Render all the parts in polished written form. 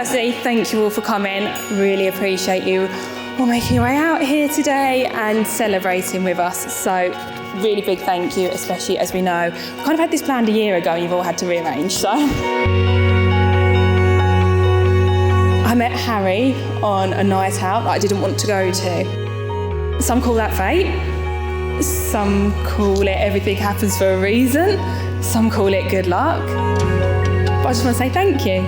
Firstly, thank you all for coming. Really appreciate you all making your way out here today and celebrating with us. So really big thank you, especially as we know, we kind of had this planned a year ago and you've all had to rearrange, so. I met Harry on a night out that I didn't want to go to. Some call that fate. Some call it everything happens for a reason. Some call it good luck. But I just want to say thank you,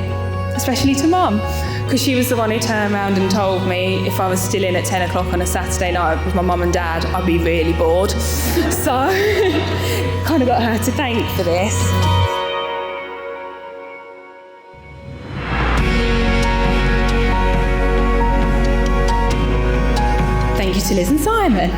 especially to Mum, because she was the one who turned around and told me if I was still in at 10 o'clock on a Saturday night with my mum and dad, I'd be really bored. So, kind of got her to thank for this. Thank you to Liz and Simon.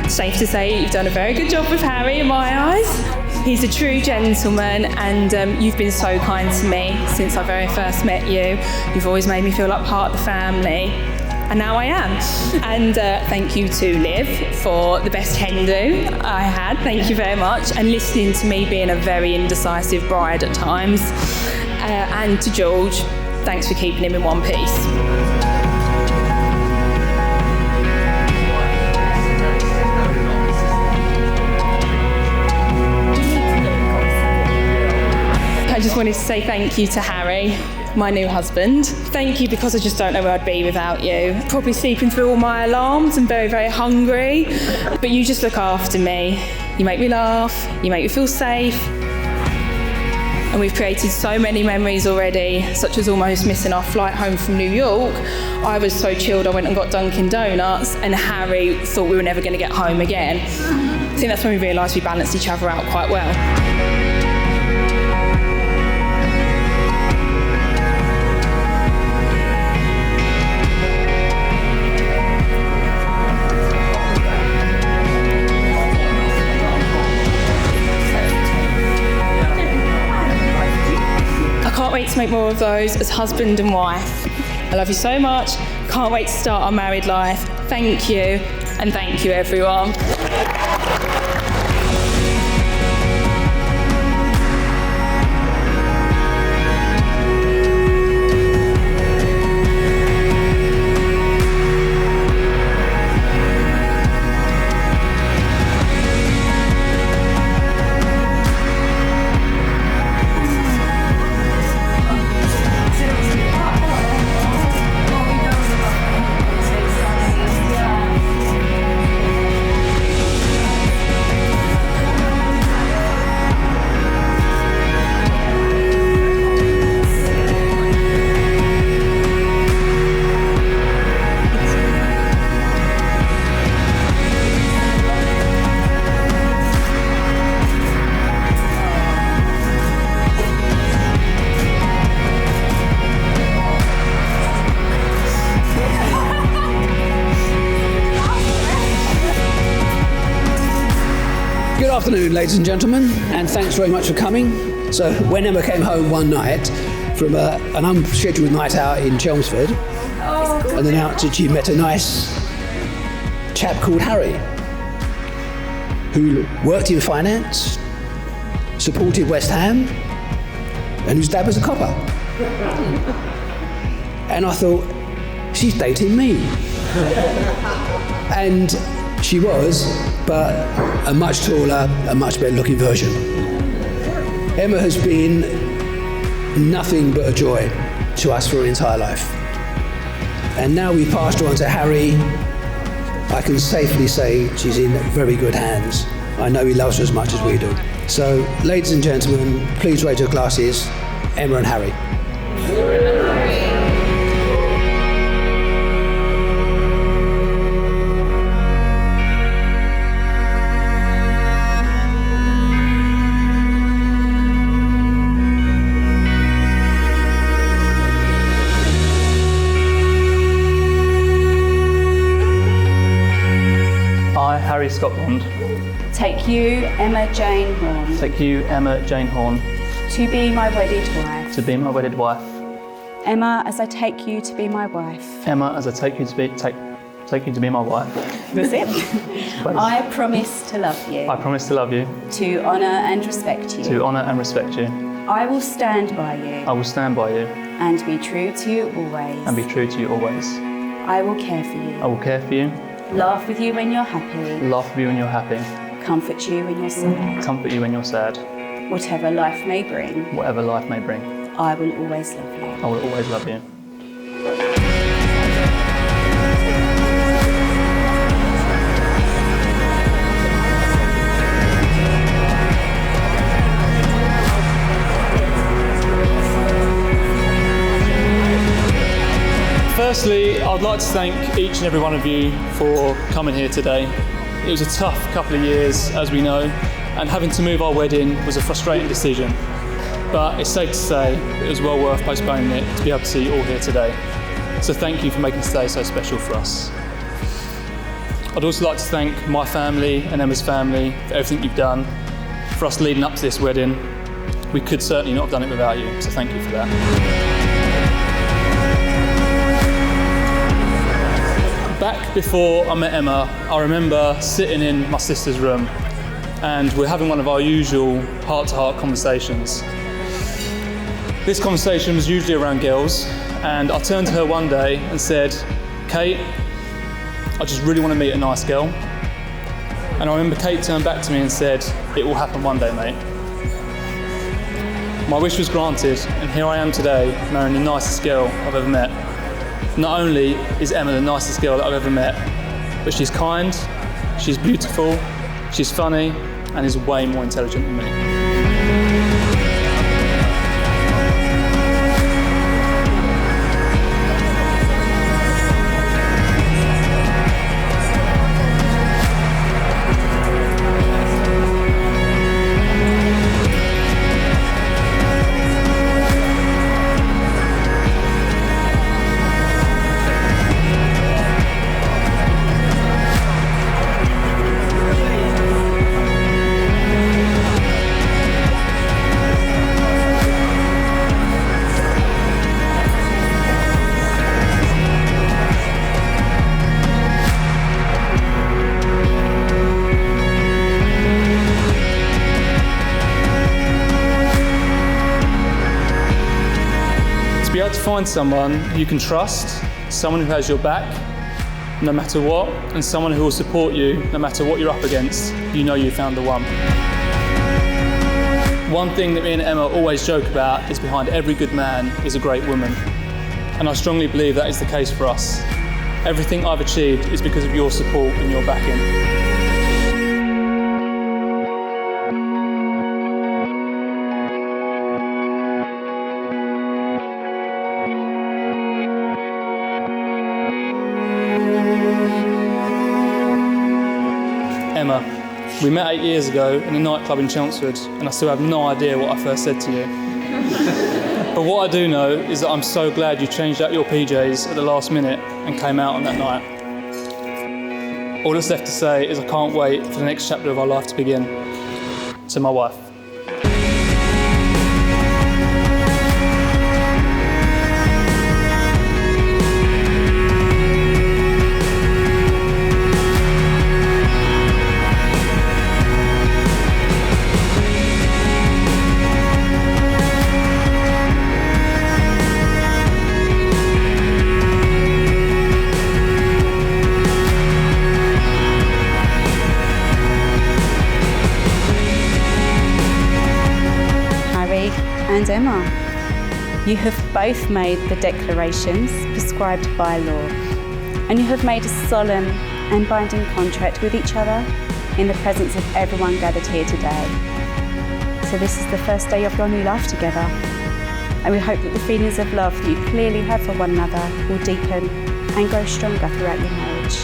Safe to say you've done a very good job with Harry in my eyes. He's a true gentleman and you've been so kind to me since I very first met you. You've always made me feel like part of the family and now I am. And thank you to Liv for the best hen do I had, thank you very much, and listening to me being a very indecisive bride at times. And to George, thanks for keeping him in one piece. I just wanted to say thank you to Harry, my new husband. Thank you because I just don't know where I'd be without you. Probably sleeping through all my alarms and very, very hungry. But you just look after me. You make me laugh, you make me feel safe. And we've created so many memories already, such as almost missing our flight home from New York. I was so chilled I went and got Dunkin' Donuts and Harry thought we were never going to get home again. I think that's when we realised we balanced each other out quite well. Can't wait to make more of those as husband and wife. I love you so much. Can't wait to start our married life. Thank you, and thank you everyone. Good afternoon, ladies and gentlemen, and thanks very much for coming. So when Emma came home one night from an unscheduled night out in Chelmsford, and announced that she met a nice chap called Harry, who worked in finance, supported West Ham, and whose dad was a copper. And I thought, she's dating me. And she was, but a much taller, a much better looking version. Emma has been nothing but a joy to us for her entire life. And now we've passed her on to Harry, I can safely say she's in very good hands. I know he loves her as much as we do. So, ladies and gentlemen, please raise your glasses, Emma and Harry. I, Harry Scott Bond, take you, Emma Jane Horn, take you, Emma Jane Horn, to be my wedded wife. to be my wedded wife. Emma, as I take you to be my wife. Emma, as I take you to be my wife. That's it. I promise to love you. I promise to love you, To honour and respect you. to honour and respect you. I will stand by you. I will stand by you and be true to you always. and be true to you always. I will care for you. I will care for you, Laugh with you when you're happy. laugh with you when you're happy, Comfort you when you're sad. comfort you when you're sad, Whatever life may bring, whatever life may bring. I will always love you. I will always love you. Firstly, I'd like to thank each and every one of you for coming here today. It was a tough couple of years, as we know, and having to move our wedding was a frustrating decision. But it's safe to say it was well worth postponing it to be able to see you all here today. So thank you for making today so special for us. I'd also like to thank my family and Emma's family for everything you've done, for us leading up to this wedding. We could certainly not have done it without you, so thank you for that. Back before I met Emma, I remember sitting in my sister's room and we're having one of our usual heart-to-heart conversations. This conversation was usually around girls, and I turned to her one day and said, "Kate, I just really want to meet a nice girl." And I remember Kate turned back to me and said, "It will happen one day, mate." My wish was granted, and here I am today, marrying the nicest girl I've ever met. Not only is Emma the nicest girl that I've ever met, but she's kind, she's beautiful, she's funny, and is way more intelligent than me. To be able to find someone you can trust, someone who has your back no matter what, and someone who will support you no matter what you're up against, you know you found the one. One thing that me and Emma always joke about is behind every good man is a great woman. And I strongly believe that is the case for us. Everything I've achieved is because of your support and your backing. Emma, we met 8 years ago in a nightclub in Chelmsford, and I still have no idea what I first said to you. But what I do know is that I'm so glad you changed out your PJs at the last minute and came out on that night. All that's left to say is I can't wait for the next chapter of our life to begin. To my wife. And Emma, you have both made the declarations prescribed by law, and you have made a solemn and binding contract with each other in the presence of everyone gathered here today. So this is the first day of your new life together, and we hope that the feelings of love that you clearly have for one another will deepen and grow stronger throughout your marriage.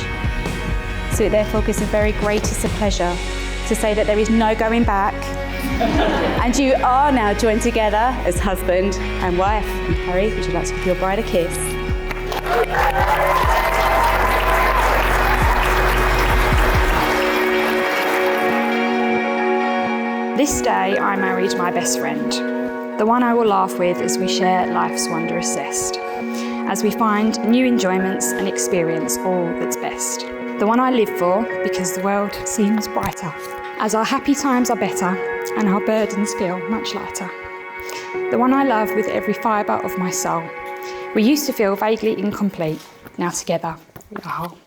So it therefore gives the very greatest of pleasure to say that there is no going back. And you are now joined together as husband and wife. And Harry, would you like to give your bride a kiss? This day I married my best friend, the one I will laugh with as we share life's wondrous zest, as we find new enjoyments and experience all that's best. The one I live for because the world seems brighter, as our happy times are better and our burdens feel much lighter. the one I love with every fibre of my soul. We used to feel vaguely incomplete, now together, we are whole.